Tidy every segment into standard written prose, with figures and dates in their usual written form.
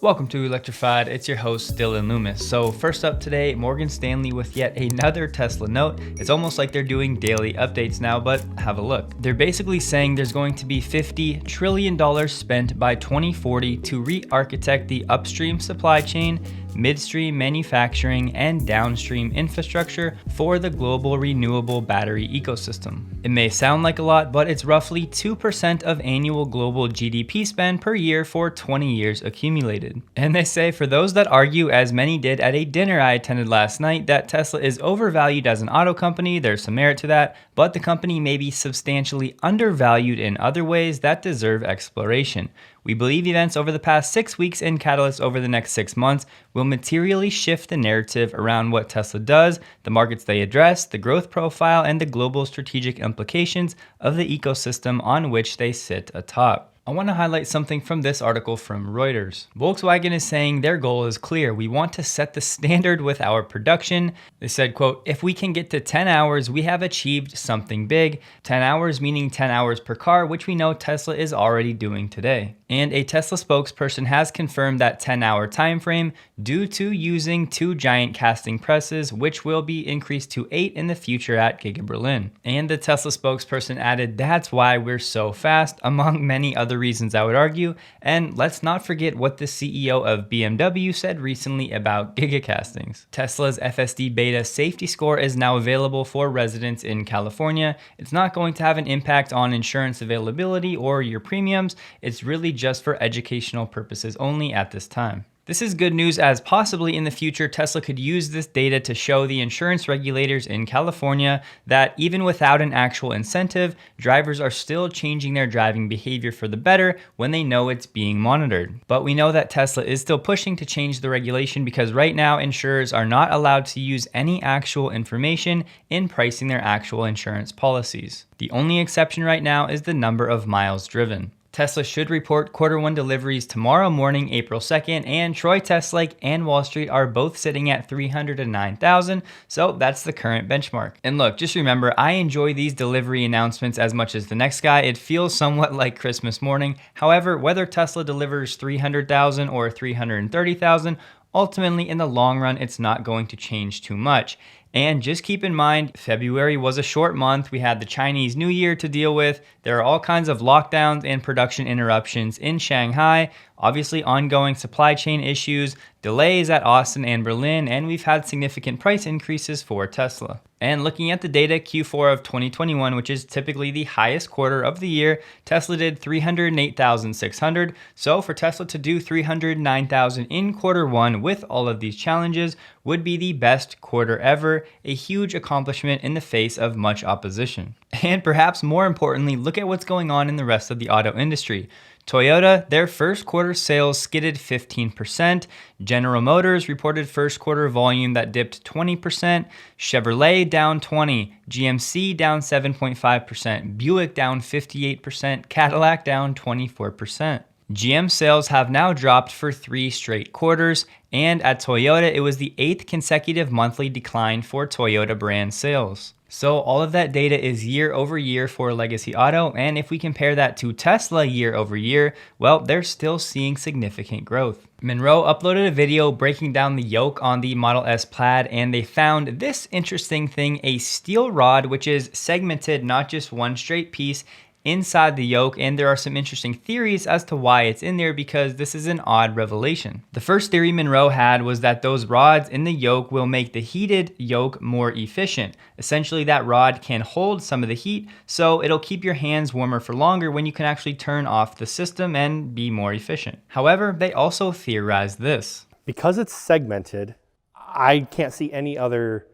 Welcome to Electrified, it's your host Dylan Loomis. So first up today, Morgan Stanley with yet another Tesla note. It's almost like they're doing daily updates now, but have a look. They're basically saying there's going to be $50 trillion spent by 2040 to re-architect the upstream supply chain, midstream manufacturing, and downstream infrastructure for the global renewable battery ecosystem. It may sound like a lot, but it's roughly 2% of annual global GDP spend per year for 20 years accumulated. And they say for those that argue, as many did at a dinner I attended last night, that Tesla is overvalued as an auto company, there's some merit to that, but the company may be substantially undervalued in other ways that deserve exploration. We believe events over the past 6 weeks and catalysts over the next 6 months will materially shift the narrative around what Tesla does, the markets they address, the growth profile, and the global strategic implications of the ecosystem on which they sit atop. I want to highlight something from this article from Reuters. Volkswagen is saying their goal is clear. We want to set the standard with our production. They said, quote, if we can get to 10 hours, we have achieved something big. 10 hours meaning 10 hours per car, which we know Tesla is already doing today. And a Tesla spokesperson has confirmed that 10-hour time frame due to using 2 giant casting presses, which will be increased to 8 in the future at Giga Berlin. And the Tesla spokesperson added, that's why we're so fast, among many other reasons I would argue. And let's not forget what the CEO of BMW said recently about gigacastings. Tesla's FSD Beta safety score is now available for residents in California. It's not going to have an impact on insurance availability or your premiums. It's really just for educational purposes only at this time. This is good news, as possibly in the future, Tesla could use this data to show the insurance regulators in California that even without an actual incentive, drivers are still changing their driving behavior for the better when they know it's being monitored. But we know that Tesla is still pushing to change the regulation because right now insurers are not allowed to use any actual information in pricing their actual insurance policies. The only exception right now is the number of miles driven. Tesla should report Q1 deliveries tomorrow morning, April 2nd, and Troy Teslake and Wall Street are both sitting at 309,000, so that's the current benchmark. And look, just remember, I enjoy these delivery announcements as much as the next guy. It feels somewhat like Christmas morning. However, whether Tesla delivers 300,000 or 330,000, ultimately in the long run, it's not going to change too much. And just keep in mind, February was a short month. We had the Chinese New Year to deal with. There are all kinds of lockdowns and production interruptions in Shanghai, obviously ongoing supply chain issues, delays at Austin and Berlin, and we've had significant price increases for Tesla. And looking at the data, Q4 of 2021, which is typically the highest quarter of the year, Tesla did 308,600. So for Tesla to do 309,000 in Q1 with all of these challenges would be the best quarter ever, a huge accomplishment in the face of much opposition. And perhaps more importantly, look at what's going on in the rest of the auto industry. Toyota, their first quarter sales skidded 15%. General Motors reported first quarter volume that dipped 20%. Chevrolet down 20%. GMC down 7.5%. Buick down 58%. Cadillac down 24%. GM sales have now dropped for 3 straight quarters, and at Toyota, it was the 8th consecutive monthly decline for Toyota brand sales. So all of that data is year over year for legacy auto, and if we compare that to Tesla year over year, well, they're still seeing significant growth. Munro uploaded a video breaking down the yoke on the Model S Plaid, and they found this interesting thing, a steel rod which is segmented, not just one straight piece, inside the yoke, and there are some interesting theories as to why it's in there because this is an odd revelation. The first theory Munro had was that those rods in the yoke will make the heated yoke more efficient. Essentially, that rod can hold some of the heat, so it'll keep your hands warmer for longer when you can actually turn off the system and be more efficient. However, they also theorized this. Because it's segmented, I can't see any other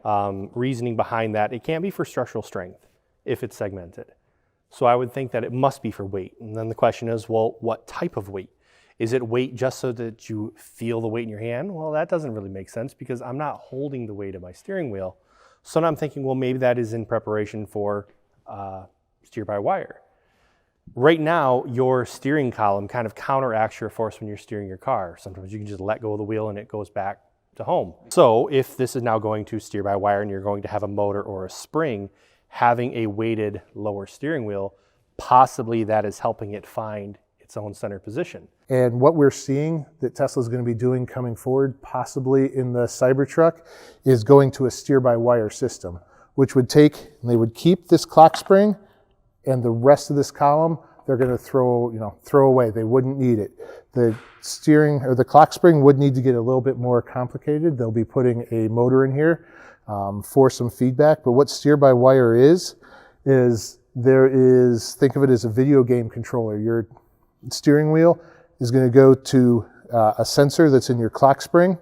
reasoning behind that. It can't be for structural strength if it's segmented. So I would think that it must be for weight. And then the question is, well, what type of weight? Is it weight just so that you feel the weight in your hand? Well, that doesn't really make sense because I'm not holding the weight of my steering wheel. So now I'm thinking, well, maybe that is in preparation for steer-by-wire. Right now, your steering column kind of counteracts your force when you're steering your car. Sometimes you can just let go of the wheel and it goes back to home. So if this is now going to steer by wire and you're going to have a motor or a spring, having a weighted lower steering wheel, possibly that is helping it find its own center position. And what we're seeing that Tesla is going to be doing coming forward, possibly in the Cybertruck, is going to a steer-by-wire system, which would take, and they would keep this clock spring, and the rest of this column, they're going to throw away. They wouldn't need it. The steering or the clock spring would need to get a little bit more complicated. They'll be putting a motor in here for some feedback. But what steer-by-wire is think of it as a video game controller. Your steering wheel is going to go to a sensor that's in your clock spring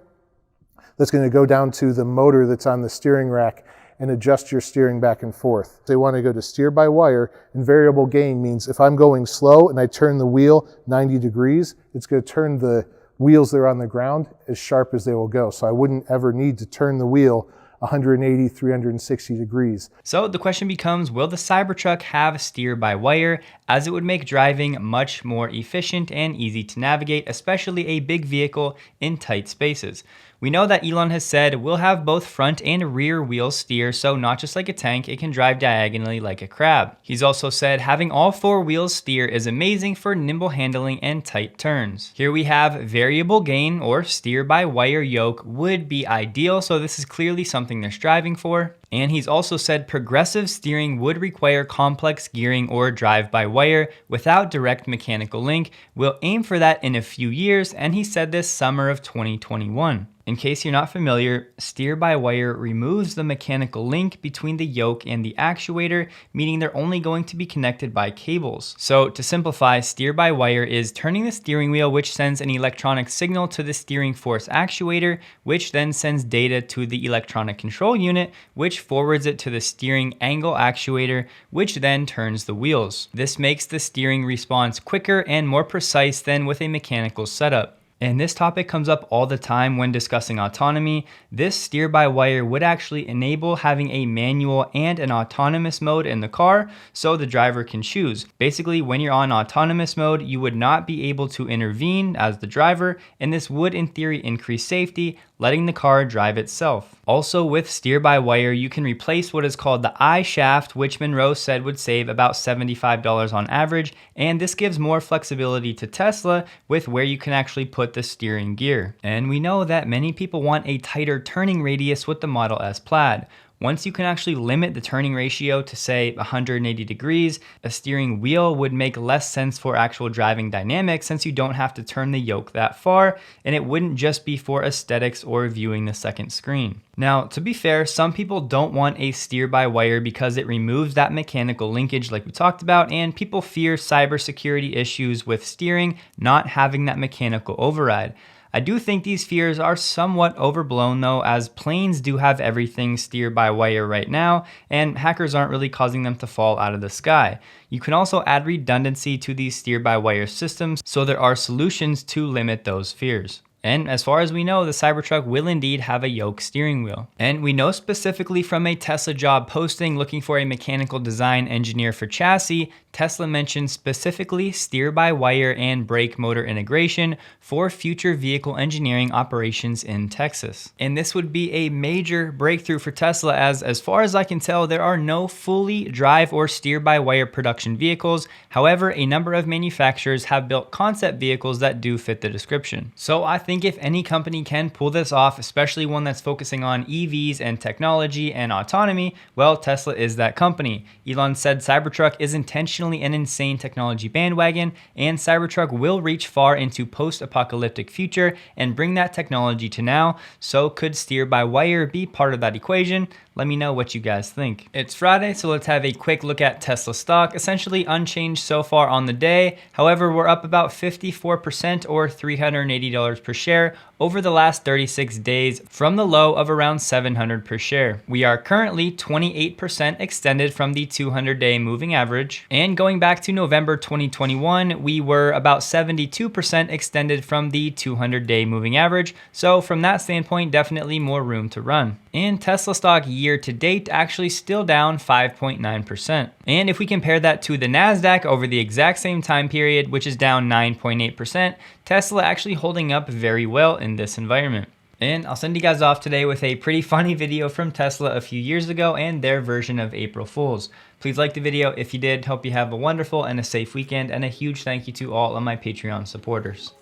that's going to go down to the motor that's on the steering rack and adjust your steering back and forth. They want to go to steer by wire, and variable gain means if I'm going slow and I turn the wheel 90 degrees, it's going to turn the wheels that are on the ground as sharp as they will go. So I wouldn't ever need to turn the wheel 180, 360 degrees. So the question becomes, will the Cybertruck have steer-by-wire, as it would make driving much more efficient and easy to navigate, especially a big vehicle in tight spaces? We know that Elon has said we'll have both front and rear wheels steer, so not just like a tank, it can drive diagonally like a crab. He's also said having all four wheels steer is amazing for nimble handling and tight turns. Here we have variable gain, or steer-by-wire yoke would be ideal, so this is clearly something they're striving for. And he's also said progressive steering would require complex gearing or drive-by-wire without direct mechanical link. We'll aim for that in a few years, and he said this summer of 2021. In case you're not familiar, steer-by-wire removes the mechanical link between the yoke and the actuator, meaning they're only going to be connected by cables. So to simplify, steer-by-wire is turning the steering wheel, which sends an electronic signal to the steering force actuator, which then sends data to the electronic control unit, which forwards it to the steering angle actuator, which then turns the wheels. This makes the steering response quicker and more precise than with a mechanical setup. And this topic comes up all the time when discussing autonomy. This steer-by-wire would actually enable having a manual and an autonomous mode in the car, so the driver can choose. Basically, when you're on autonomous mode, you would not be able to intervene as the driver, and this would in theory increase safety, letting the car drive itself. Also with steer-by-wire, you can replace what is called the I shaft, which Munro said would save about $75 on average, and this gives more flexibility to Tesla with where you can actually put the steering gear. And we know that many people want a tighter turning radius with the Model S Plaid. Once you can actually limit the turning ratio to say 180 degrees, a steering wheel would make less sense for actual driving dynamics since you don't have to turn the yoke that far, and it wouldn't just be for aesthetics or viewing the second screen. Now, to be fair, some people don't want a steer-by-wire because it removes that mechanical linkage like we talked about, and people fear cybersecurity issues with steering not having that mechanical override. I do think these fears are somewhat overblown though, as planes do have everything steer-by-wire right now, and hackers aren't really causing them to fall out of the sky. You can also add redundancy to these steer-by-wire systems, so there are solutions to limit those fears. And as far as we know, the Cybertruck will indeed have a yoke steering wheel. And we know specifically from a Tesla job posting looking for a mechanical design engineer for chassis, Tesla mentioned specifically steer-by-wire and brake motor integration for future vehicle engineering operations in Texas. And this would be a major breakthrough for Tesla, as far as I can tell, there are no fully drive or steer-by-wire production vehicles. However, a number of manufacturers have built concept vehicles that do fit the description. So I think if any company can pull this off, especially one that's focusing on EVs and technology and autonomy, well, Tesla is that company. Elon said Cybertruck is intentionally an insane technology bandwagon, and Cybertruck will reach far into post-apocalyptic future and bring that technology to now. So could steer-by-wire be part of that equation? Let me know what you guys think. It's Friday, so let's have a quick look at Tesla stock. Essentially unchanged so far on the day. However, we're up about 54% or $380 per share over the last 36 days from the low of around $700 per share. We are currently 28% extended from the 200-day moving average. And going back to November 2021, we were about 72% extended from the 200-day moving average. So from that standpoint, definitely more room to run. And Tesla stock year to date actually still down 5.9%. And if we compare that to the NASDAQ over the exact same time period, which is down 9.8%, Tesla actually holding up very well in this environment. And I'll send you guys off today with a pretty funny video from Tesla a few years ago and their version of April Fools. Please like the video if you did. Hope you have a wonderful and a safe weekend, and a huge thank you to all of my Patreon supporters.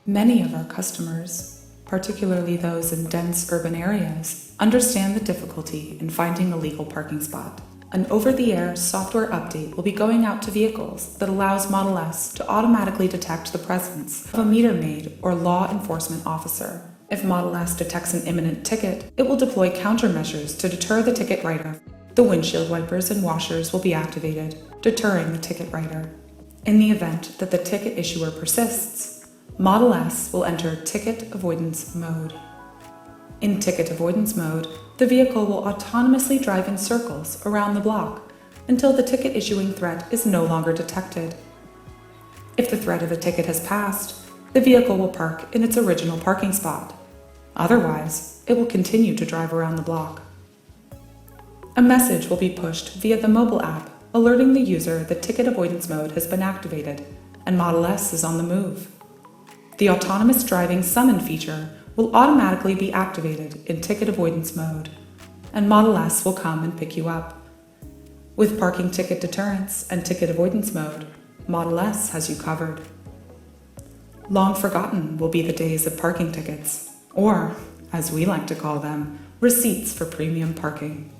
Many of our customers, particularly those in dense urban areas, understand the difficulty in finding a legal parking spot. An over-the-air software update will be going out to vehicles that allows Model S to automatically detect the presence of a meter maid or law enforcement officer. If Model S detects an imminent ticket, it will deploy countermeasures to deter the ticket writer. The windshield wipers and washers will be activated, deterring the ticket writer. In the event that the ticket issuer persists, Model S will enter ticket avoidance mode. In ticket avoidance mode, the vehicle will autonomously drive in circles around the block until the ticket issuing threat is no longer detected. If the threat of a ticket has passed, the vehicle will park in its original parking spot. Otherwise, it will continue to drive around the block. A message will be pushed via the mobile app alerting the user that ticket avoidance mode has been activated and Model S is on the move. The autonomous driving summon feature will automatically be activated in ticket avoidance mode, and Model S will come and pick you up. With parking ticket deterrence and ticket avoidance mode, Model S has you covered. Long forgotten will be the days of parking tickets, or, as we like to call them, receipts for premium parking.